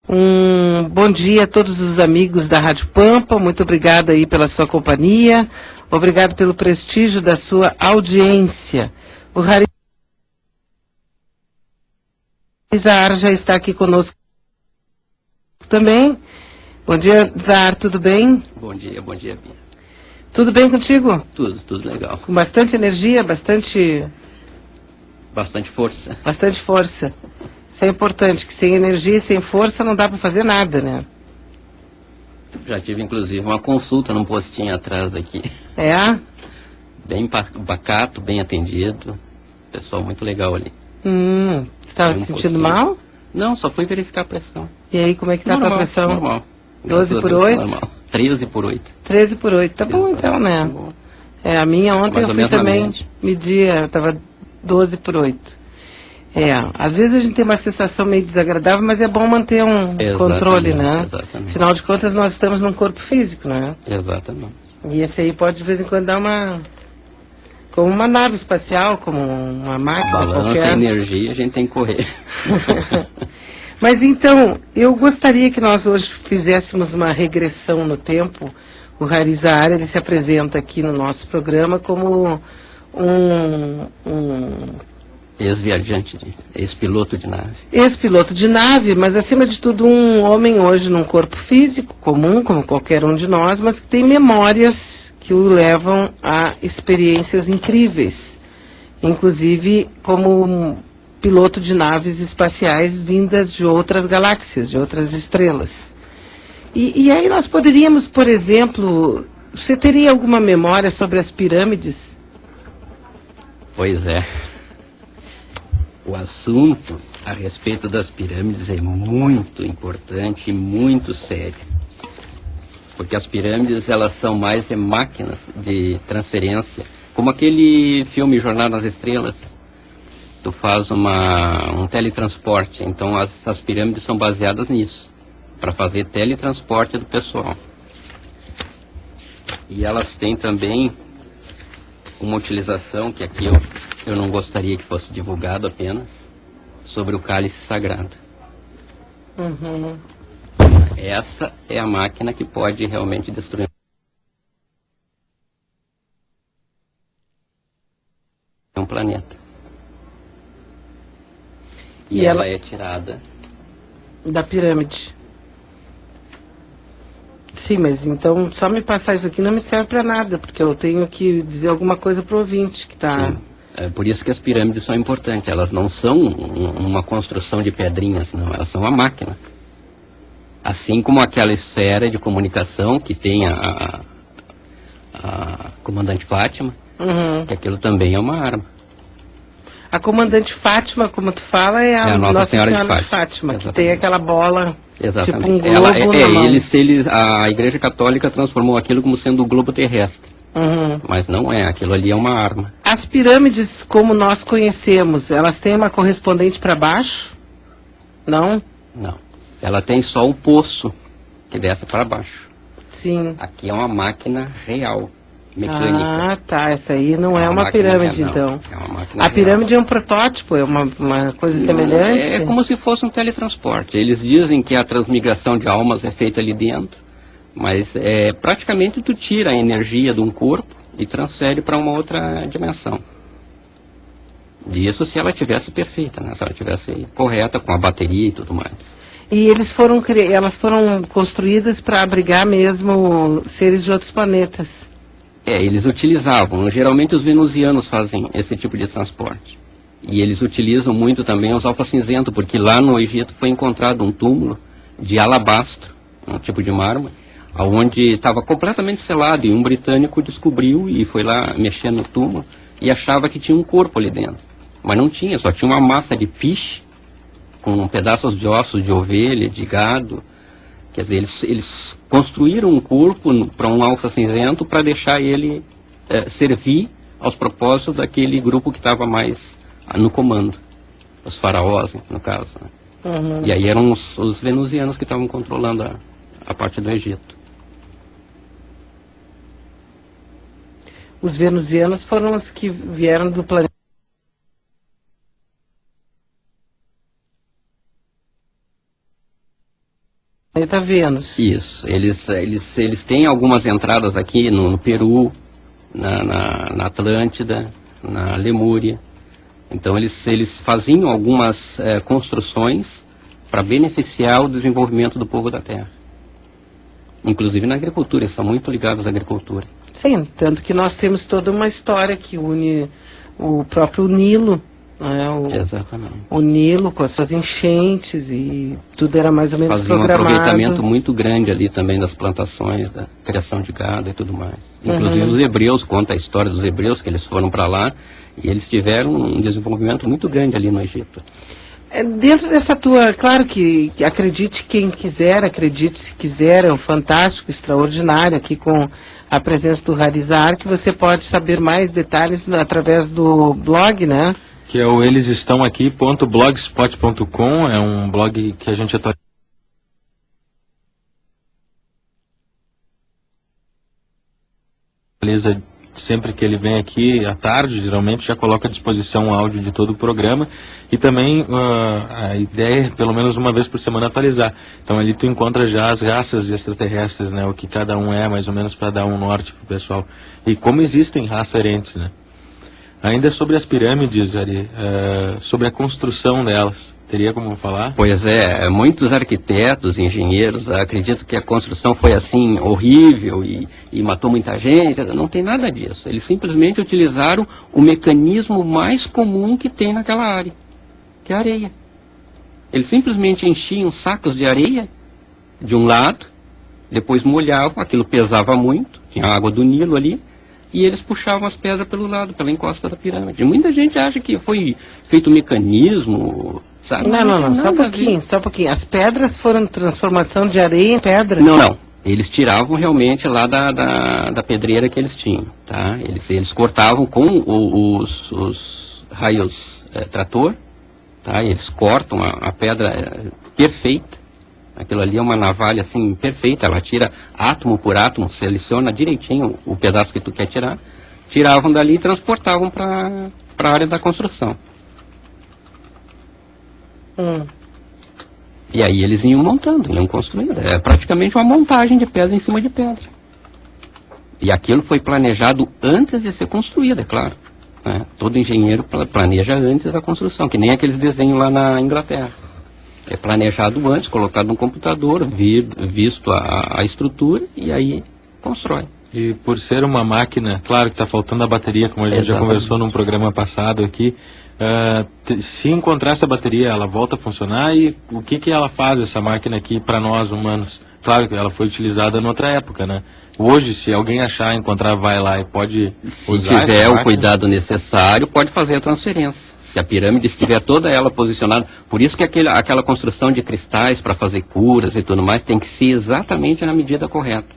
Bom dia a todos os amigos da Rádio Pampa, muito obrigada aí pela sua companhia, obrigado pelo prestígio da sua audiência. O Rari Zahar já está aqui conosco também. Bom dia, Zahar, tudo bem? Bom dia, Bia. Tudo bem contigo? Tudo legal. Com bastante energia, bastante força. Bastante força. Isso é importante, que sem energia e sem força não dá para fazer nada, né? Já tive, inclusive, uma consulta num postinho atrás aqui. É? Bem pacato, bem atendido. Pessoal muito legal ali. Estava se sentindo mal? Não, só fui verificar a pressão. E aí, como é que tá a tua pressão? Normal. 12 por 8? Normal. 13 por 8. 13 por 8, tá bom então, né? A minha ontem eu fui também medir, estava 12 por 8. Às vezes a gente tem uma sensação meio desagradável, mas é bom manter um controle, né? Exatamente. Afinal de contas, nós estamos num corpo físico, né? Exatamente. E esse aí pode de vez em quando dar como uma nave espacial, como uma máquina Balança qualquer. A energia, a gente tem que correr. Mas então, eu gostaria que nós hoje fizéssemos uma regressão no tempo. O Rari Zahar, ele se apresenta aqui no nosso programa como um ex-viajante, ex-piloto de nave. Ex-piloto de nave, mas acima de tudo um homem hoje num corpo físico comum, como qualquer um de nós, mas que tem memórias que o levam a experiências incríveis. Inclusive como piloto de naves espaciais vindas de outras galáxias, de outras estrelas. E aí nós poderíamos, por exemplo, você teria alguma memória sobre as pirâmides? Pois é. O assunto a respeito das pirâmides é muito importante e muito sério. Porque as pirâmides, elas são mais máquinas de transferência. Como aquele filme Jornada nas Estrelas. Tu faz um teletransporte. Então as pirâmides são baseadas nisso. Para fazer teletransporte do pessoal. E elas têm também uma utilização que aqui eu não gostaria que fosse divulgado apenas, sobre o cálice sagrado. Essa é a máquina que pode realmente destruir um planeta. E ela é tirada da pirâmide. Sim, mas então só me passar isso aqui não me serve para nada, porque eu tenho que dizer alguma coisa pro ouvinte que está... Sim. É por isso que as pirâmides são importantes. Elas não são uma construção de pedrinhas, não. Elas são uma máquina. Assim como aquela esfera de comunicação que tem a comandante Fátima, que aquilo também é uma arma. A comandante Fátima, como tu fala, é a Nossa Senhora de Fátima, que tem aquela bola, exatamente, tipo um globo na mão. A Igreja Católica transformou aquilo como sendo o globo terrestre. Mas não é, aquilo ali é uma arma. As pirâmides, como nós conhecemos, elas têm uma correspondente para baixo? Não? Não. Ela tem só o poço que desce para baixo. Sim. Aqui é uma máquina real, mecânica. Ah, tá. Essa aí não é uma pirâmide, então. É uma máquina a pirâmide real. É um protótipo, é uma coisa semelhante? É como se fosse um teletransporte. Eles dizem que a transmigração de almas é feita ali dentro. Mas praticamente tu tira a energia de um corpo e transfere para uma outra dimensão. Disso se ela tivesse perfeita, né? Se ela tivesse correta, com a bateria e tudo mais. E elas foram construídas para abrigar mesmo seres de outros planetas? Eles utilizavam. Geralmente os venusianos fazem esse tipo de transporte. E eles utilizam muito também os alfa-cinzento, porque lá no Egito foi encontrado um túmulo de alabastro, um tipo de mármore, onde estava completamente selado, e um britânico descobriu e foi lá mexer no túmulo e achava que tinha um corpo ali dentro. Mas não tinha, só tinha uma massa de piche com pedaços de ossos de ovelha, de gado. Quer dizer, eles construíram um corpo para um alfa-cinzento para deixar ele servir aos propósitos daquele grupo que estava mais no comando, os faraós, no caso. E aí eram os venusianos que estavam controlando a parte do Egito. Os venusianos foram os que vieram do planeta planeta Vênus. Isso. Eles têm algumas entradas aqui no Peru, na Atlântida, na Lemúria. Então eles faziam algumas construções para beneficiar o desenvolvimento do povo da Terra. Inclusive na agricultura, eles são muito ligados à agricultura. Sim, tanto que nós temos toda uma história que une o próprio Nilo, né, Exatamente. O Nilo com as suas enchentes e tudo era mais ou menos Fazia um programado. aproveitamento muito grande ali também das plantações, da criação de gado e tudo mais. Inclusive os hebreus, conta a história dos hebreus, que eles foram para lá e eles tiveram um desenvolvimento muito grande ali no Egito. Dentro dessa tua, claro que acredite quem quiser, acredite se quiser, é um fantástico, extraordinário aqui com a presença do Harizar, que você pode saber mais detalhes através do blog, né? Que é o elesestãoaqui.blogspot.com, é um blog que a gente atualiza sempre que ele vem aqui à tarde, geralmente já coloca à disposição o áudio de todo o programa e também a ideia é pelo menos uma vez por semana atualizar. Então ali tu encontra já as raças de extraterrestres, né, o que cada um é, mais ou menos para dar um norte pro pessoal. E como existem raças herentes, né? Ainda sobre as pirâmides, Ari, sobre a construção delas, teria como falar? Pois é, muitos arquitetos, engenheiros, acreditam que a construção foi assim, horrível e matou muita gente. Não tem nada disso. Eles simplesmente utilizaram o mecanismo mais comum que tem naquela área, que é a areia. Eles simplesmente enchiam sacos de areia de um lado, depois molhavam, aquilo pesava muito, tinha a água do Nilo ali, e eles puxavam as pedras pelo lado, pela encosta da pirâmide. Muita gente acha que foi feito um mecanismo, sabe? Não, só um pouquinho. As pedras foram transformação de areia em pedra? Não. Eles tiravam realmente lá da pedreira que eles tinham, tá? Eles cortavam com os raios trator, tá? Eles cortam a pedra perfeita. Aquilo ali é uma navalha assim perfeita, ela tira átomo por átomo, seleciona direitinho o pedaço que tu quer tirar, tiravam dali e transportavam para a área da construção. E aí eles iam montando, iam construindo. É praticamente uma montagem de pedra em cima de pedra. E aquilo foi planejado antes de ser construído, é claro. Né? Todo engenheiro planeja antes da construção, que nem aqueles desenhos lá na Inglaterra. É planejado antes, colocado no computador, visto a estrutura e aí constrói. E por ser uma máquina, claro que está faltando a bateria, como a gente já conversou num programa passado aqui, se encontrar essa bateria, ela volta a funcionar e o que ela faz, essa máquina aqui, para nós humanos? Claro que ela foi utilizada em outra época, né? Hoje, se alguém achar, encontrar, vai lá e pode usar. Se tiver o cuidado necessário, pode fazer a transferência. Se a pirâmide estiver toda ela posicionada, por isso que aquela construção de cristais para fazer curas e tudo mais tem que ser exatamente na medida correta.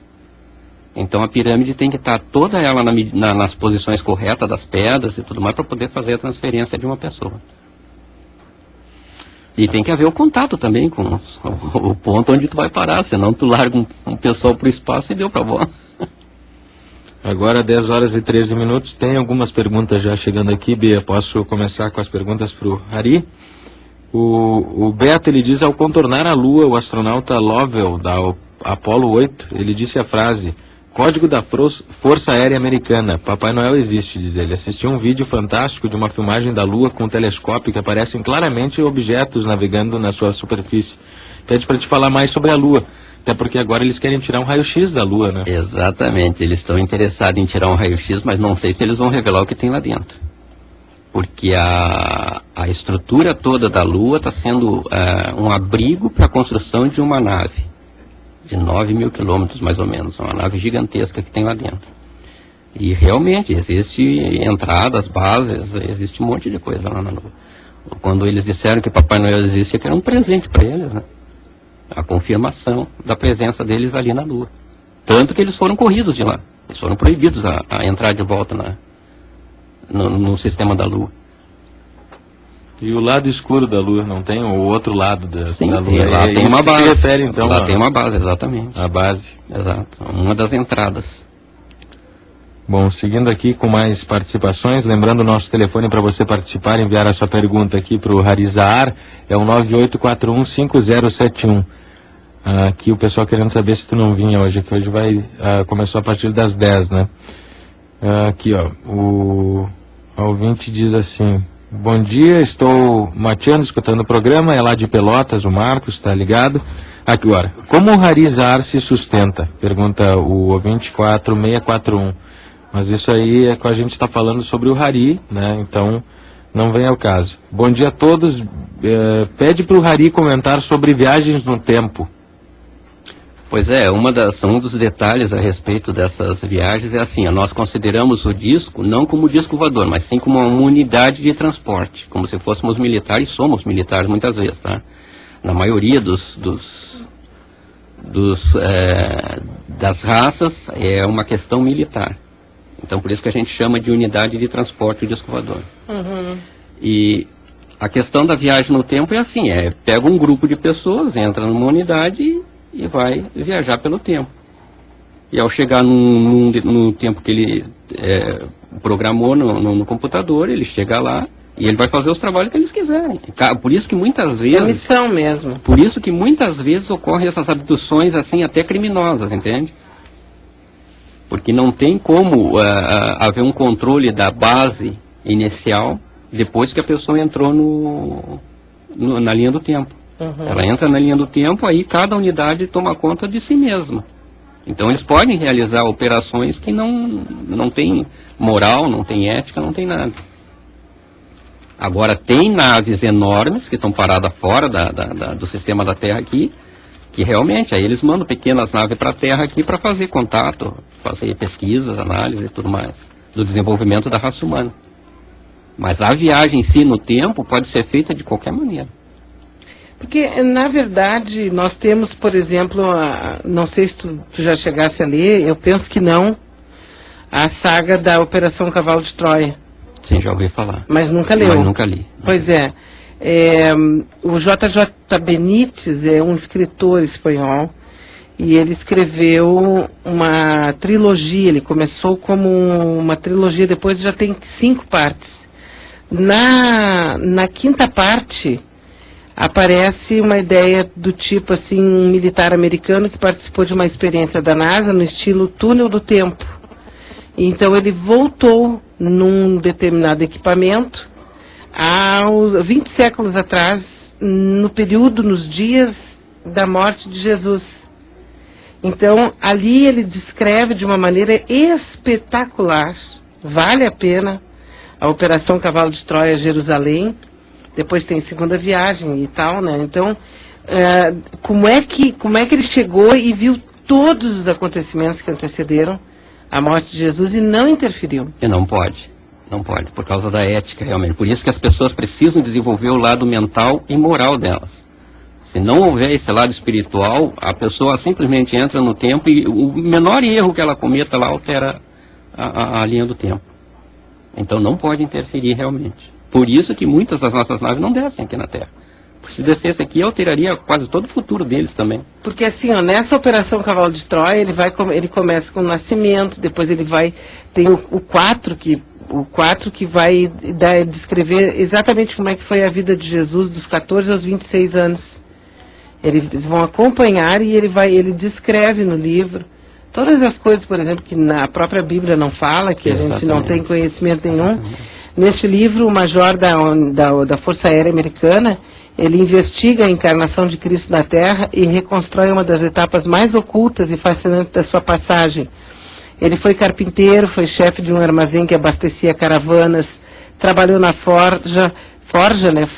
Então a pirâmide tem que estar toda ela nas posições corretas das pedras e tudo mais para poder fazer a transferência de uma pessoa. E tem que haver o contato também com o ponto onde tu vai parar, senão tu larga um pessoal para o espaço e deu para bola. Agora 10 horas e 13 minutos, tem algumas perguntas já chegando aqui, Bia, posso começar com as perguntas para o Hari? O Beto, ele diz, ao contornar a Lua, o astronauta Lovell, da Apollo 8, ele disse a frase, código da Força Aérea Americana, Papai Noel existe, diz ele. Assistiu um vídeo fantástico de uma filmagem da Lua com um telescópio que aparecem claramente objetos navegando na sua superfície. Pede para te falar mais sobre a Lua. Até porque agora eles querem tirar um raio-x da Lua, né? Exatamente, eles estão interessados em tirar um raio-x, mas não sei se eles vão revelar o que tem lá dentro. Porque a estrutura toda da Lua está sendo um abrigo para a construção de uma nave. De 9 mil quilômetros, mais ou menos. Uma nave gigantesca que tem lá dentro. E realmente, existe entradas, bases, existe um monte de coisa lá na Lua. Quando eles disseram que Papai Noel existe, que era um presente para eles, né? A confirmação da presença deles ali na Lua. Tanto que eles foram corridos de lá. Eles foram proibidos a entrar de volta no sistema da Lua. E o lado escuro da Lua, não tem o outro lado da Lua? Lá tem uma base. Refere, então, lá tem uma base, exatamente. A base. Exato, uma das entradas. Bom, seguindo aqui com mais participações, lembrando o nosso telefone para você participar, enviar a sua pergunta aqui para o Harizar, é o 98415071. Aqui o pessoal querendo saber se tu não vinha hoje, que hoje começou a partir das 10, né? Aqui, ó, o ouvinte diz assim: bom dia, estou mateando, escutando o programa, é lá de Pelotas, o Marcos, tá ligado? Agora, como o Harizar se sustenta? Pergunta o ouvinte 4641. Mas isso aí é que a gente está falando sobre o Hari, né? Então não vem ao caso. Bom dia a todos. Pede para o Hari comentar sobre viagens no tempo. Pois é, um dos detalhes a respeito dessas viagens é assim: nós consideramos o disco não como disco voador, mas sim como uma unidade de transporte, como se fôssemos militares, somos militares muitas vezes, tá? Na maioria das raças é uma questão militar. Então por isso que a gente chama de unidade de transporte o disco voador. Uhum. E a questão da viagem no tempo é assim: pega um grupo de pessoas, entra numa unidade e vai viajar pelo tempo. E ao chegar no tempo que ele programou no computador, ele chega lá e ele vai fazer os trabalhos que eles quiserem. Por isso que muitas vezes... É missão mesmo. Por isso que muitas vezes ocorrem essas abduções assim, até criminosas, entende? Porque não tem como haver um controle da base inicial depois que a pessoa entrou na linha do tempo. Uhum. Ela entra na linha do tempo, aí cada unidade toma conta de si mesma. Então eles podem realizar operações que não tem moral, não tem ética, não tem nada. Agora tem naves enormes que estão paradas fora do sistema da Terra aqui, que realmente aí eles mandam pequenas naves para a Terra aqui para fazer contato, fazer pesquisas, análises e tudo mais, do desenvolvimento da raça humana. Mas a viagem em si no tempo pode ser feita de qualquer maneira. Porque, na verdade, nós temos, por exemplo, não sei se tu já chegasse a ler, eu penso que não, a saga da Operação Cavalo de Troia. Sim, já ouvi falar. Mas nunca leu. Mas nunca li. Pois é. O J.J. Benítez é um escritor espanhol e ele escreveu uma trilogia. Ele começou como uma trilogia, depois já tem 5 partes. Na quinta parte aparece uma ideia do tipo assim, um militar americano que participou de uma experiência da NASA no estilo túnel do tempo. Então ele voltou num determinado equipamento aos 20 séculos atrás, nos dias da morte de Jesus. Então ali ele descreve de uma maneira espetacular, vale a pena, a Operação Cavalo de Troia Jerusalém. Depois tem segunda viagem e tal, né? Então, como é que ele chegou e viu todos os acontecimentos que antecederam a morte de Jesus e não interferiu? E não pode, por causa da ética realmente. Por isso que as pessoas precisam desenvolver o lado mental e moral delas. Se não houver esse lado espiritual, a pessoa simplesmente entra no tempo e o menor erro que ela cometa lá altera a linha do tempo. Então não pode interferir realmente. Por isso que muitas das nossas naves não descem aqui na Terra. Se descesse aqui, alteraria quase todo o futuro deles também. Porque assim, nessa Operação Cavalo de Troia, ele começa com o nascimento, depois tem o 4 que vai descrever exatamente como é que foi a vida de Jesus dos 14 aos 26 anos. Eles vão acompanhar e ele descreve no livro todas as coisas, por exemplo, que na própria Bíblia não fala, que a gente não tem conhecimento nenhum. Neste livro, o major da Força Aérea Americana, ele investiga a encarnação de Cristo na Terra e reconstrói uma das etapas mais ocultas e fascinantes da sua passagem. Ele foi carpinteiro, foi chefe de um armazém que abastecia caravanas, trabalhou na forja, né?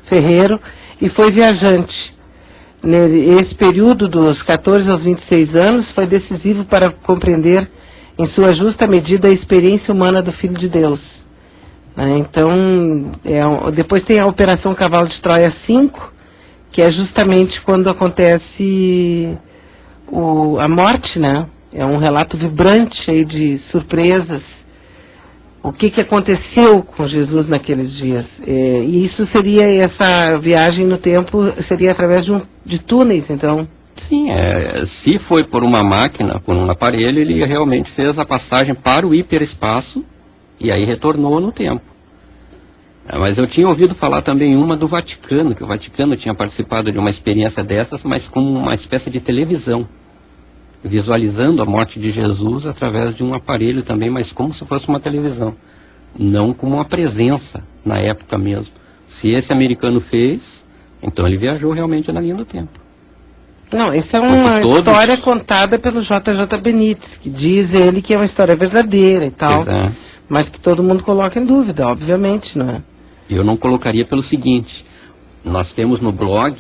Ferreiro, e foi viajante. Esse período dos 14 aos 26 anos foi decisivo para compreender em sua justa medida a experiência humana do Filho de Deus. Então, depois tem a Operação Cavalo de Troia 5, que é justamente quando acontece a morte, né? É um relato vibrante, cheio de surpresas. O que aconteceu com Jesus naqueles dias? E isso essa viagem no tempo, seria através de túneis, então. Sim, se foi por uma máquina, por um aparelho, ele realmente fez a passagem para o hiperespaço e aí retornou no tempo. Mas eu tinha ouvido falar também uma do Vaticano, que o Vaticano tinha participado de uma experiência dessas, mas como uma espécie de televisão, visualizando a morte de Jesus através de um aparelho também, mas como se fosse uma televisão, não como uma presença na época mesmo. Se esse americano fez, então ele viajou realmente na linha do tempo. Não, essa é uma história contada pelo J.J. Benítez, que diz ele que é uma história verdadeira e tal, mas que todo mundo coloca em dúvida, obviamente, não é? Eu não colocaria pelo seguinte: nós temos no blog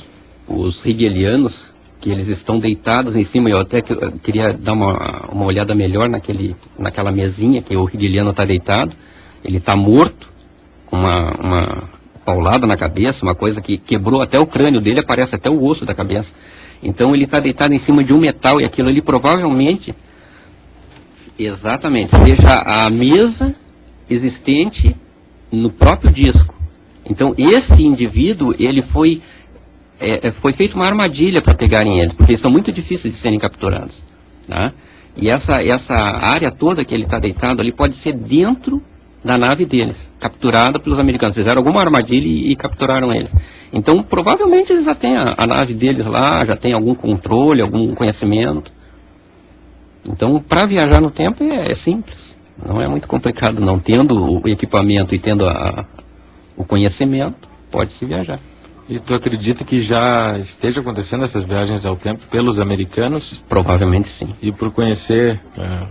os hegelianos, que eles estão deitados em cima. Eu até queria dar uma olhada melhor naquela mesinha que o hegeliano está deitado. Ele está morto, com uma paulada na cabeça, uma coisa que quebrou até o crânio dele, aparece até o osso da cabeça. Então ele está deitado em cima de um metal, e aquilo ali provavelmente, exatamente, seja a mesa existente no próprio disco. Então esse indivíduo, ele foi feita uma armadilha para pegarem eles, porque eles são muito difíceis de serem capturados, tá? E essa área toda que ele está deitado ali pode ser dentro da nave deles, capturada pelos americanos. Fizeram alguma armadilha e capturaram eles. Então provavelmente eles já têm a nave deles lá, já tem algum controle, algum conhecimento. Então para viajar no tempo é simples, não é muito complicado não. Tendo o equipamento e tendo o conhecimento, pode-se viajar. E tu acredita que já esteja acontecendo essas viagens ao tempo pelos americanos? Provavelmente sim. E por conhecer a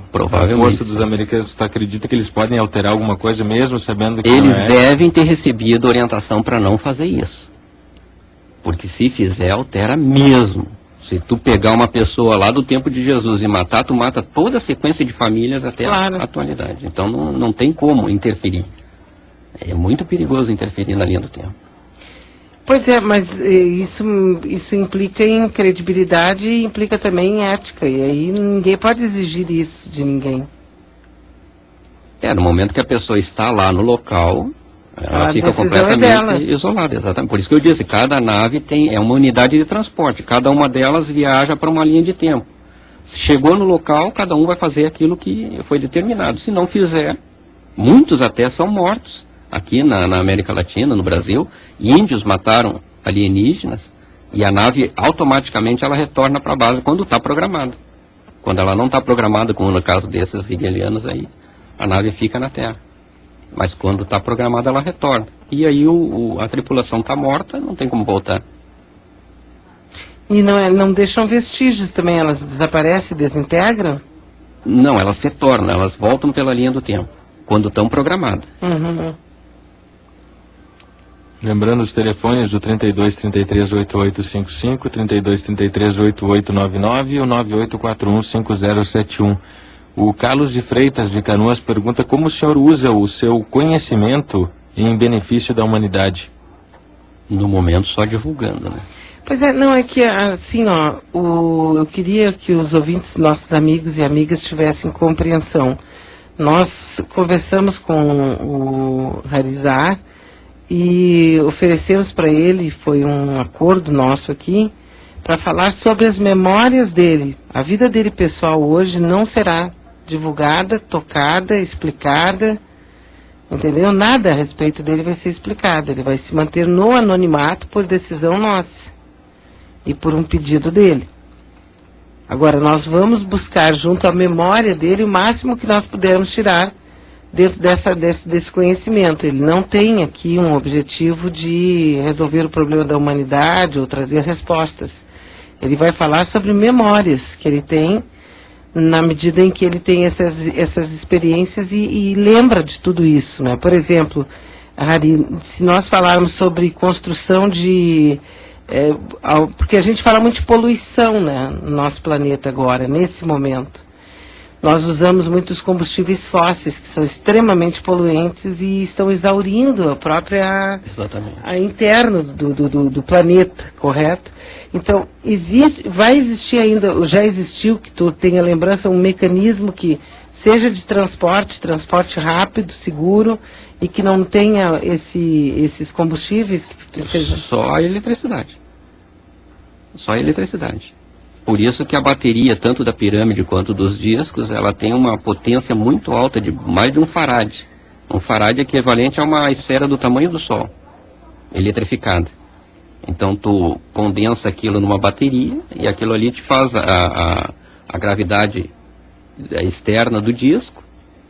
força dos americanos, tu acredita que eles podem alterar alguma coisa mesmo sabendo que eles devem ter recebido orientação para não fazer isso. Porque se fizer, altera mesmo. Se tu pegar uma pessoa lá do tempo de Jesus e matar, tu mata toda a sequência de famílias até a atualidade. Então não tem como interferir. É muito perigoso interferir na linha do tempo. Pois é, mas isso implica em credibilidade e implica também em ética. E aí ninguém pode exigir isso de ninguém. No momento que a pessoa está lá no local, ela fica completamente isolada. Exatamente. Por isso que eu disse, cada nave é uma unidade de transporte. Cada uma delas viaja para uma linha de tempo. Se chegou no local, cada um vai fazer aquilo que foi determinado. Se não fizer, muitos até são mortos. Aqui na América Latina, no Brasil, índios mataram alienígenas e a nave automaticamente ela retorna para a base quando está programada. Quando ela não está programada, como no caso desses hegelianos aí, a nave fica na Terra. Mas quando está programada ela retorna. E aí a tripulação está morta, não tem como voltar. E não deixam vestígios também, elas desaparecem, desintegram? Não, elas retornam, elas voltam pela linha do tempo, quando estão programadas. Lembrando os telefones do 32 33 8855, 32 33 8899 e o 9841 5071. O Carlos de Freitas de Canoas pergunta como o senhor usa o seu conhecimento em benefício da humanidade. No momento só divulgando, né? Pois é, não, é que assim, eu queria que os ouvintes, nossos amigos e amigas, tivessem compreensão. Nós conversamos com o Harizar e oferecemos para ele, foi um acordo nosso aqui, para falar sobre as memórias dele. A vida dele pessoal hoje não será divulgada, tocada, explicada, entendeu? Nada a respeito dele vai ser explicado. Ele vai se manter no anonimato por decisão nossa e por um pedido dele. Agora, nós vamos buscar junto à memória dele o máximo que nós pudermos tirar dentro desse conhecimento. Ele não tem aqui um objetivo de resolver o problema da humanidade ou trazer respostas. Ele vai falar sobre memórias que ele tem, na medida em que ele tem essas experiências e lembra de tudo isso, né? Por exemplo, Hari, se nós falarmos sobre construção de... porque a gente fala muito de poluição, né, no nosso planeta agora, nesse momento. Nós usamos muitos combustíveis fósseis, que são extremamente poluentes e estão exaurindo a própria... Exatamente. A interno do planeta, correto? Então, vai existir ainda, já existiu, que tu tenha lembrança, um mecanismo que seja de transporte rápido, seguro, e que não tenha esses combustíveis? Só a eletricidade. Só a eletricidade. Por isso que a bateria, tanto da pirâmide quanto dos discos, ela tem uma potência muito alta, de mais de 1 farad. Um farad é equivalente a uma esfera do tamanho do Sol, eletrificada. Então tu condensa aquilo numa bateria e aquilo ali te faz a gravidade externa do disco,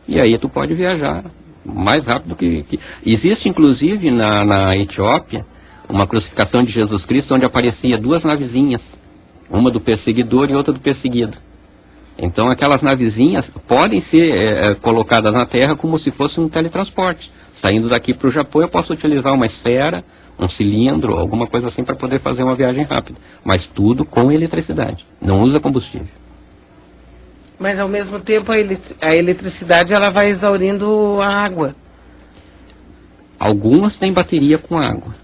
e aí tu pode viajar mais rápido que... Existe inclusive na Etiópia uma crucificação de Jesus Cristo onde aparecia duas navezinhas, uma do perseguidor e outra do perseguido. Então aquelas navezinhas podem ser colocadas na Terra como se fosse um teletransporte. Saindo daqui para o Japão eu posso utilizar uma esfera, um cilindro, alguma coisa assim para poder fazer uma viagem rápida. Mas tudo com eletricidade, não usa combustível. Mas ao mesmo tempo a eletricidade ela vai exaurindo a água. Algumas têm bateria com água.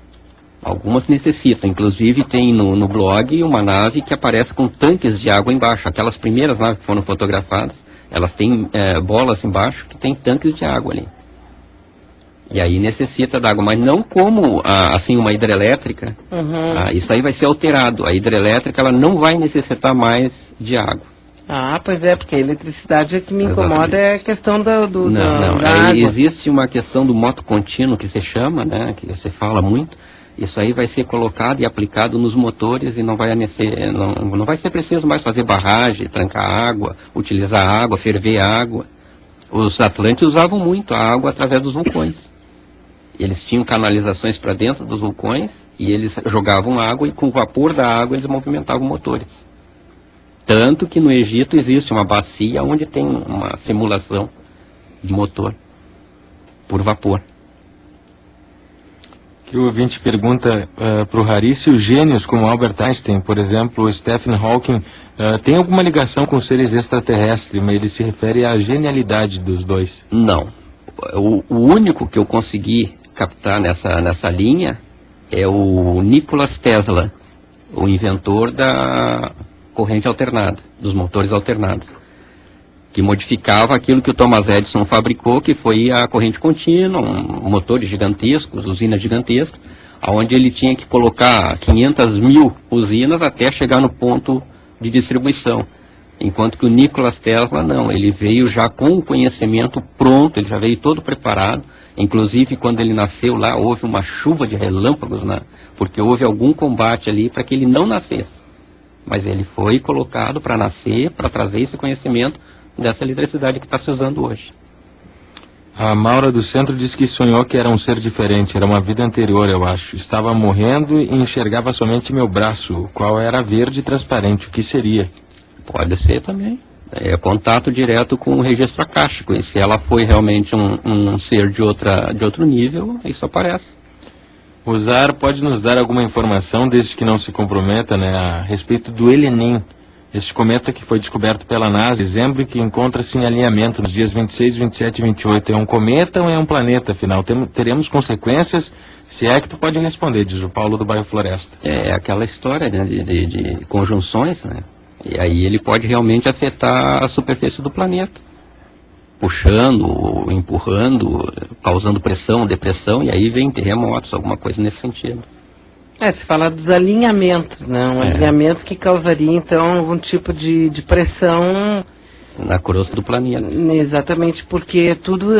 Algumas necessitam, inclusive tem no blog uma nave que aparece com tanques de água embaixo. Aquelas primeiras naves que foram fotografadas, elas têm bolas embaixo que tem tanques de água ali. E aí necessita d'água, mas não como assim uma hidrelétrica. Isso aí vai ser alterado. A hidrelétrica ela não vai necessitar mais de água. Ah, pois é, porque a eletricidade que me incomoda é a questão da Aí água. existe uma questão do moto contínuo que se chama, né, que você fala muito. Isso aí vai ser colocado e aplicado nos motores e não vai ser preciso mais fazer barragem, trancar água, utilizar água, ferver água. Os atlantes usavam muito a água através dos vulcões. Eles tinham canalizações para dentro dos vulcões e eles jogavam água e com o vapor da água eles movimentavam motores. Tanto que no Egito existe uma bacia onde tem uma simulação de motor por vapor. Que o ouvinte pergunta para o Hari se os gênios como Albert Einstein, por exemplo, o Stephen Hawking, tem alguma ligação com seres extraterrestres, mas ele se refere à genialidade dos dois. Não. O único que eu consegui captar nessa linha é o Nikola Tesla, o inventor da corrente alternada, dos motores alternados, que modificava aquilo que o Thomas Edison fabricou, que foi a corrente contínua, motores gigantescos, usinas gigantescas, onde ele tinha que colocar 500 mil usinas até chegar no ponto de distribuição. Enquanto que o Nikola Tesla não, ele veio já com o conhecimento pronto, ele já veio todo preparado. Inclusive quando ele nasceu lá, houve uma chuva de relâmpagos, porque houve algum combate ali para que ele não nascesse. Mas ele foi colocado para nascer, para trazer esse conhecimento dessa eletricidade que está se usando hoje. A Maura do Centro disse que sonhou que era um ser diferente, era uma vida anterior, eu acho. Estava morrendo e enxergava somente meu braço, o qual era verde e transparente. O que seria? Pode ser também. É contato direto com o registro acástico. E se ela foi realmente um ser de outro nível, isso aparece. O Zar pode nos dar alguma informação, desde que não se comprometa, a respeito do Elenin, este cometa que foi descoberto pela NASA em dezembro e que encontra-se em alinhamento nos dias 26, 27 e 28. É um cometa ou é um planeta, afinal? Teremos consequências? Se é que tu pode responder, diz o Paulo do bairro Floresta. É aquela história de conjunções, E aí ele pode realmente afetar a superfície do planeta, puxando, empurrando, causando pressão, depressão, e aí vem terremotos, alguma coisa nesse sentido. Se fala dos alinhamentos, um alinhamento que causaria então algum tipo de pressão na crosta do planeta. Exatamente, porque tudo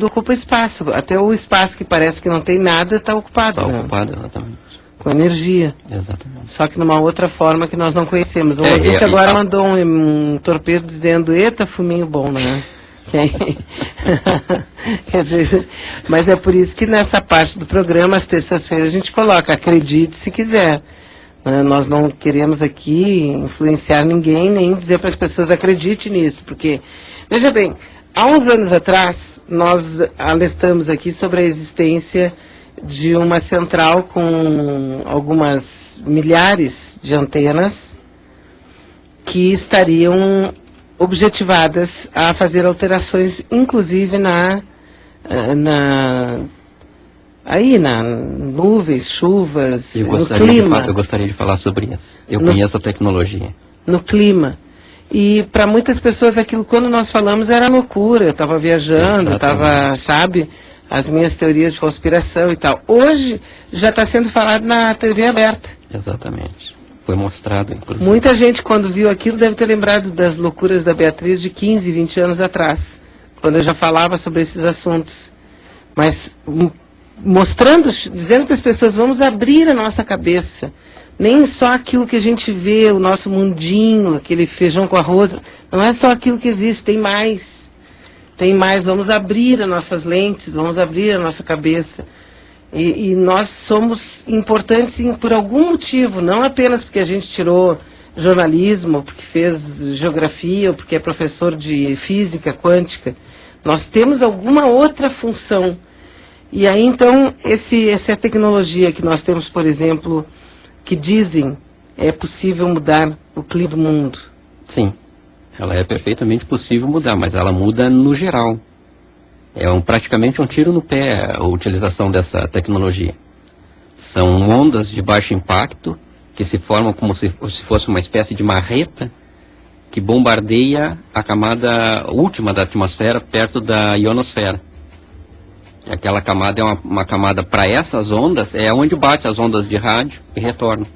ocupa espaço, até o espaço que parece que não tem nada está ocupado. Está ocupado, exatamente. Com energia. Exatamente. Só que numa outra forma que nós não conhecemos. O ouvinte agora mandou um torpedo dizendo, eita, fuminho bom, Quer dizer, mas é por isso que nessa parte do programa, às terças-feiras, a gente coloca, acredite se quiser. Nós não queremos aqui influenciar ninguém, nem dizer para as pessoas acredite nisso, porque, veja bem, há uns anos atrás, nós alertamos aqui sobre a existência de uma central com algumas milhares de antenas que estariam objetivadas a fazer alterações, inclusive nuvens, chuvas, no clima. Eu gostaria de falar sobre isso. Eu conheço a tecnologia. No clima. E para muitas pessoas aquilo, quando nós falamos, era loucura. Eu estava viajando, as minhas teorias de conspiração e tal. Hoje já está sendo falado na TV aberta. Exatamente. Foi mostrado, inclusive. Muita gente, quando viu aquilo, deve ter lembrado das loucuras da Beatriz de 15, 20 anos atrás, quando eu já falava sobre esses assuntos. Mas mostrando, dizendo para as pessoas, vamos abrir a nossa cabeça. Nem só aquilo que a gente vê, o nosso mundinho, aquele feijão com arroz, não é só aquilo que existe, tem mais. Tem mais, vamos abrir as nossas lentes, vamos abrir a nossa cabeça. E nós somos importantes por algum motivo, não apenas porque a gente tirou jornalismo, porque fez geografia, ou porque é professor de física quântica. Nós temos alguma outra função. E aí, então, essa tecnologia que nós temos, por exemplo, que dizem é possível mudar o clima do mundo. Sim, ela é perfeitamente possível mudar, mas ela muda no geral. É praticamente um tiro no pé a utilização dessa tecnologia. São ondas de baixo impacto que se formam como se fosse uma espécie de marreta que bombardeia a camada última da atmosfera perto da ionosfera. Aquela camada é uma camada para essas ondas, é onde bate as ondas de rádio e retornam.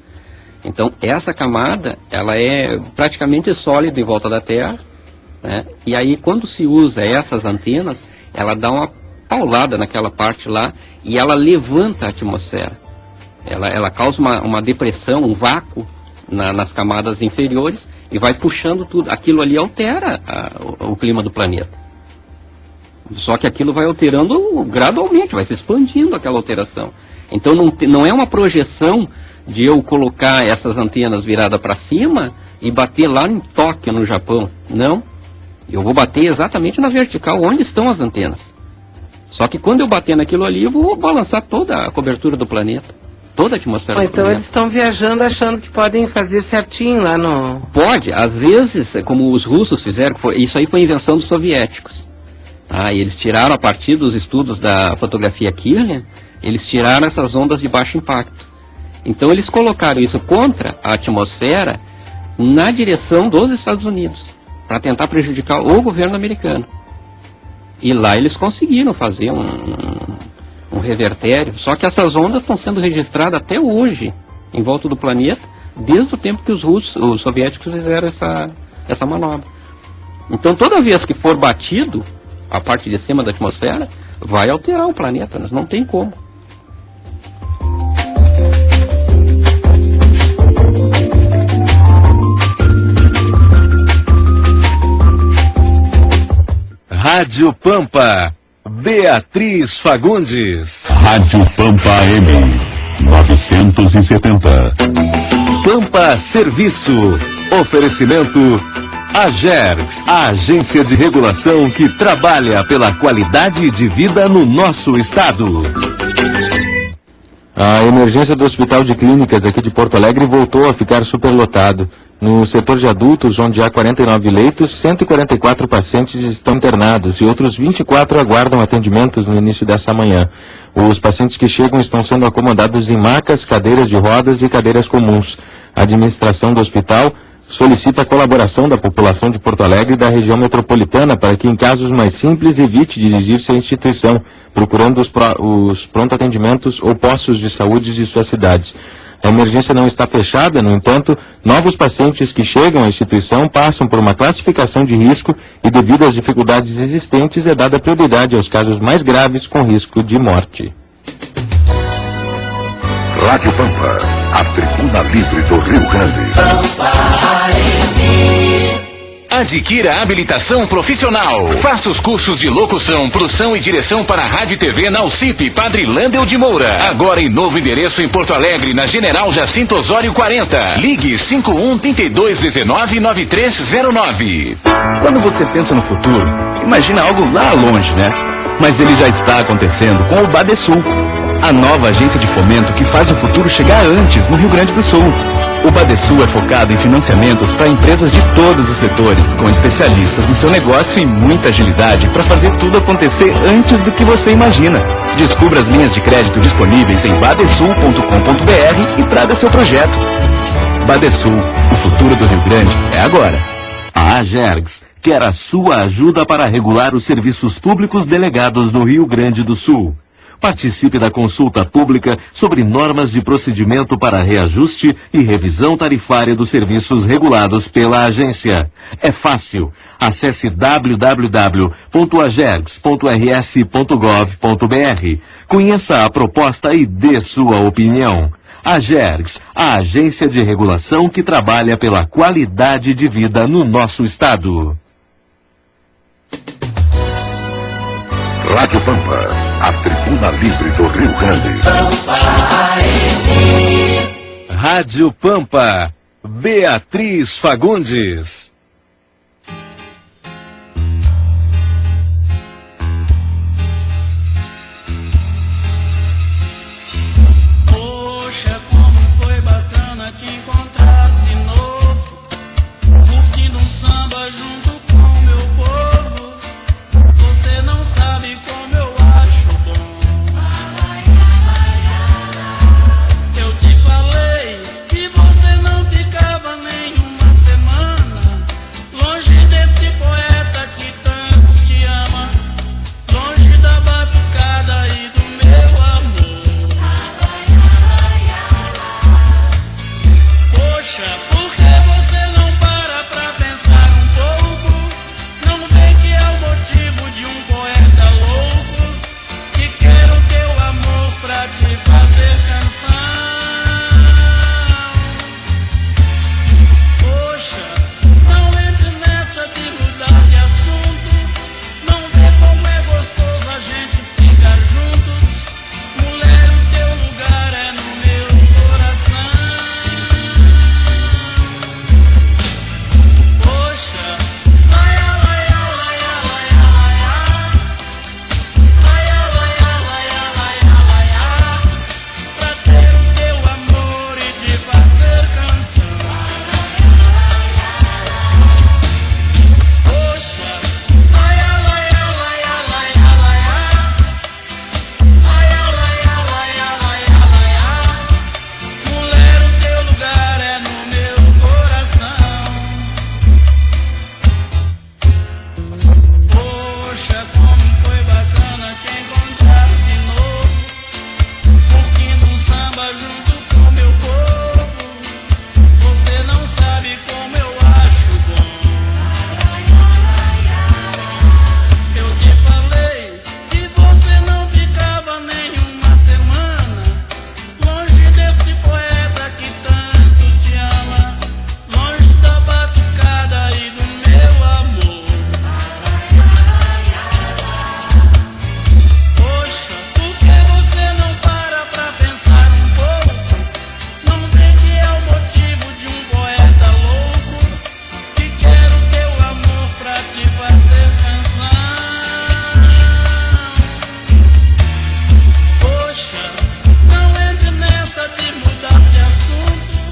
Então essa camada, ela é praticamente sólida em volta da Terra, né? E aí quando se usa essas antenas, ela dá uma paulada naquela parte lá e ela levanta a atmosfera. Ela causa uma depressão, um vácuo nas camadas inferiores e vai puxando tudo. Aquilo ali altera o clima do planeta. Só que aquilo vai alterando gradualmente, vai se expandindo aquela alteração. Então não é uma projeção de eu colocar essas antenas viradas para cima e bater lá em Tóquio, no Japão. Não. Eu vou bater exatamente na vertical, onde estão as antenas. Só que quando eu bater naquilo ali, eu vou balançar toda a cobertura do planeta. Toda a atmosfera do planeta. Então eles estão viajando achando que podem fazer certinho lá no... Pode. Às vezes, como os russos fizeram, isso aí foi invenção dos soviéticos. E eles tiraram, a partir dos estudos da fotografia Kirlian, eles tiraram essas ondas de baixo impacto. Então eles colocaram isso contra a atmosfera na direção dos Estados Unidos, para tentar prejudicar o governo americano. E lá eles conseguiram fazer um revertério, só que essas ondas estão sendo registradas até hoje, em volta do planeta, desde o tempo que os soviéticos fizeram essa manobra. Então toda vez que for batido a parte de cima da atmosfera, vai alterar o planeta, não tem como. Rádio Pampa, Beatriz Fagundes. Rádio Pampa AM 970. Pampa Serviço. Oferecimento AGER, a agência de regulação que trabalha pela qualidade de vida no nosso estado. A emergência do Hospital de Clínicas aqui de Porto Alegre voltou a ficar superlotado. No setor de adultos, onde há 49 leitos, 144 pacientes estão internados e outros 24 aguardam atendimentos no início dessa manhã. Os pacientes que chegam estão sendo acomodados em macas, cadeiras de rodas e cadeiras comuns. A administração do hospital solicita a colaboração da população de Porto Alegre e da região metropolitana para que, em casos mais simples, evite dirigir-se à instituição, procurando os pronto-atendimentos ou postos de saúde de suas cidades. A emergência não está fechada, no entanto, novos pacientes que chegam à instituição passam por uma classificação de risco e, devido às dificuldades existentes, é dada prioridade aos casos mais graves com risco de morte. Rádio Pampa, a tribuna livre do Rio Grande. Adquira habilitação profissional. Faça os cursos de locução, produção e direção para rádio e TV na UCIP Padre Landel de Moura. Agora em novo endereço em Porto Alegre, na General Jacinto Osório 40. Ligue 51-3219-9309. Quando você pensa no futuro, imagina algo lá longe, né? Mas ele já está acontecendo com o Badesul, a nova agência de fomento que faz o futuro chegar antes no Rio Grande do Sul. O Badesul é focado em financiamentos para empresas de todos os setores, com especialistas no seu negócio e muita agilidade para fazer tudo acontecer antes do que você imagina. Descubra as linhas de crédito disponíveis em badesul.com.br e traga seu projeto. Badesul, o futuro do Rio Grande é agora. A AGERGS quer a sua ajuda para regular os serviços públicos delegados no Rio Grande do Sul. Participe da consulta pública sobre normas de procedimento para reajuste e revisão tarifária dos serviços regulados pela agência. É fácil. Acesse www.agergs.rs.gov.br. Conheça a proposta e dê sua opinião. Agergs, a agência de regulação que trabalha pela qualidade de vida no nosso estado. Rádio Pampa, a tribuna livre do Rio Grande. Rádio Pampa, Beatriz Fagundes.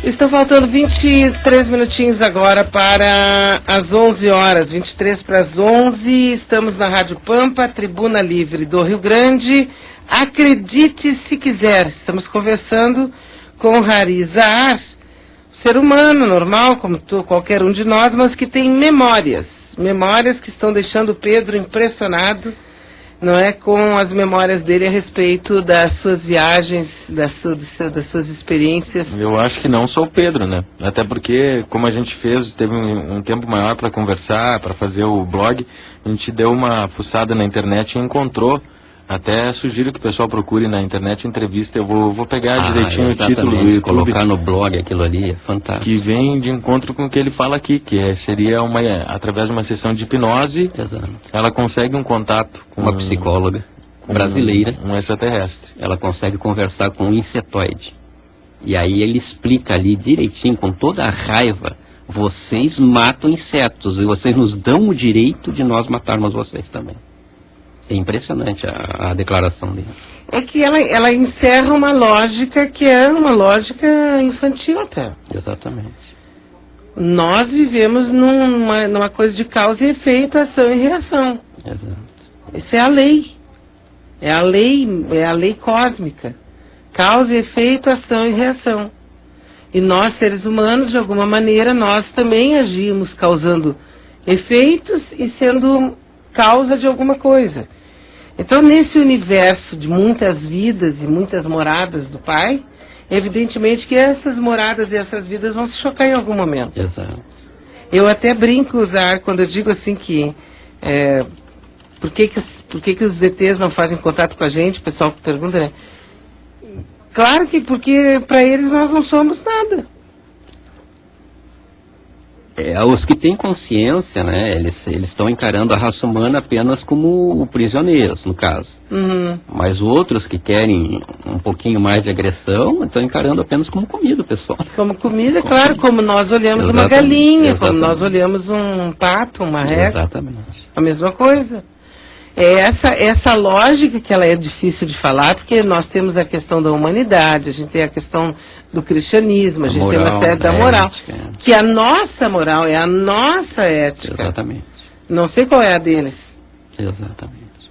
Estão faltando 23 minutinhos agora para as 11 horas, 23 para as 11, estamos na Rádio Pampa, Tribuna Livre do Rio Grande. Acredite se quiser, estamos conversando com Hari Zahar, ser humano normal, como qualquer um de nós, mas que tem memórias que estão deixando o Pedro impressionado, não é, com as memórias dele a respeito das suas viagens, das suas experiências. Eu acho que não só o Pedro, né? Até porque, como a gente teve um tempo maior para conversar, para fazer o blog, a gente deu uma fuçada na internet e encontrou. Até sugiro que o pessoal procure na internet entrevista. Eu vou pegar direitinho o título do YouTube. Colocar no blog aquilo ali, é fantástico. Que vem de encontro com o que ele fala aqui, que seria através de uma sessão de hipnose. Exato. Ela consegue um contato com uma psicóloga brasileira. Um extraterrestre. Ela consegue conversar com um insetoide. E aí ele explica ali direitinho, com toda a raiva: vocês matam insetos e vocês nos dão o direito de nós matarmos vocês também. É impressionante a declaração dele. É que ela encerra uma lógica que é uma lógica infantil até. Exatamente. Nós vivemos numa coisa de causa e efeito, ação e reação. Exato. Isso é a lei. É a lei cósmica. Causa e efeito, ação e reação. E nós, seres humanos, de alguma maneira, nós também agimos causando efeitos e sendo causa de alguma coisa. Então, nesse universo de muitas vidas e muitas moradas do Pai, evidentemente que essas moradas e essas vidas vão se chocar em algum momento. Exato. Eu até brinco usar quando eu digo assim que por que os ETs não fazem contato com a gente, o pessoal pergunta, né? Claro que porque para eles nós não somos nada. Os que têm consciência, né, eles estão encarando a raça humana apenas como prisioneiros, no caso. Uhum. Mas outros que querem um pouquinho mais de agressão, estão encarando apenas como comida, pessoal. Como comida, claro, como nós olhamos uma galinha, como nós olhamos um pato, uma régua. Exatamente. A mesma coisa. É essa lógica que ela é difícil de falar, porque nós temos a questão da humanidade, a gente tem a questão do cristianismo, a gente tem uma série da moral. Ética. Que a nossa moral é a nossa ética. Exatamente. Não sei qual é a deles. Exatamente.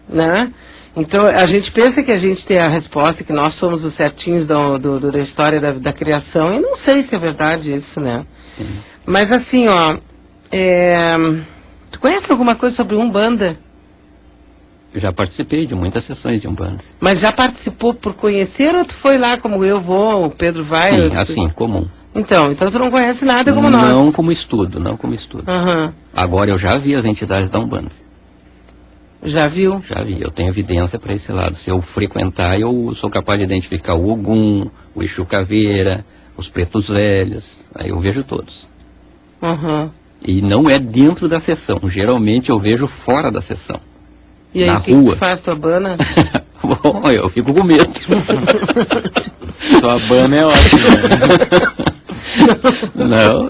Né? Então, a gente pensa que a gente tem a resposta, que nós somos os certinhos da história da criação, e não sei se é verdade isso, né? Sim. Mas assim, ó, tu conhece alguma coisa sobre Umbanda? Eu já participei de muitas sessões de Umbanda. Mas já participou por conhecer ou tu foi lá como eu vou, o Pedro vai? Sim, assim, comum. Então tu não conhece nada como nós. Não como estudo. Uhum. Agora eu já vi as entidades da Umbanda. Já viu? Já vi, eu tenho evidência para esse lado. Se eu frequentar, eu sou capaz de identificar o Ogum, o Exu Caveira, os Pretos Velhos, aí eu vejo todos. Uhum. E não é dentro da sessão, geralmente eu vejo fora da sessão. E aí, na o que rua. tu faz, tua bana? Bom, eu fico com medo. Tua bana é ótima. Não,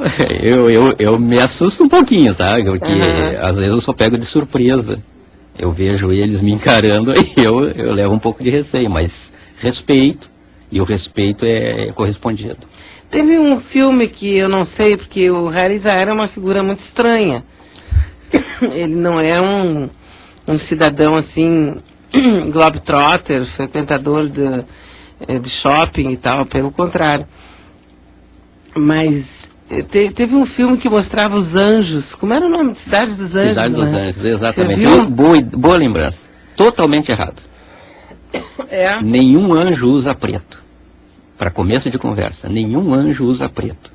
eu me assusto um pouquinho, sabe? Porque às vezes eu só pego de surpresa. Eu vejo eles me encarando e eu levo um pouco de receio, mas respeito, e o respeito é correspondido. Teve um filme que eu não sei, porque o Harry Zahara é uma figura muito estranha. Ele não é um cidadão assim, globetrotter, frequentador de shopping e tal, pelo contrário. Mas teve um filme que mostrava os anjos. Como era o nome? Cidade dos Anjos. Cidade dos Anjos, exatamente. Você viu? Boa lembrança. Totalmente errado. É. Nenhum anjo usa preto. Para começo de conversa, nenhum anjo usa preto.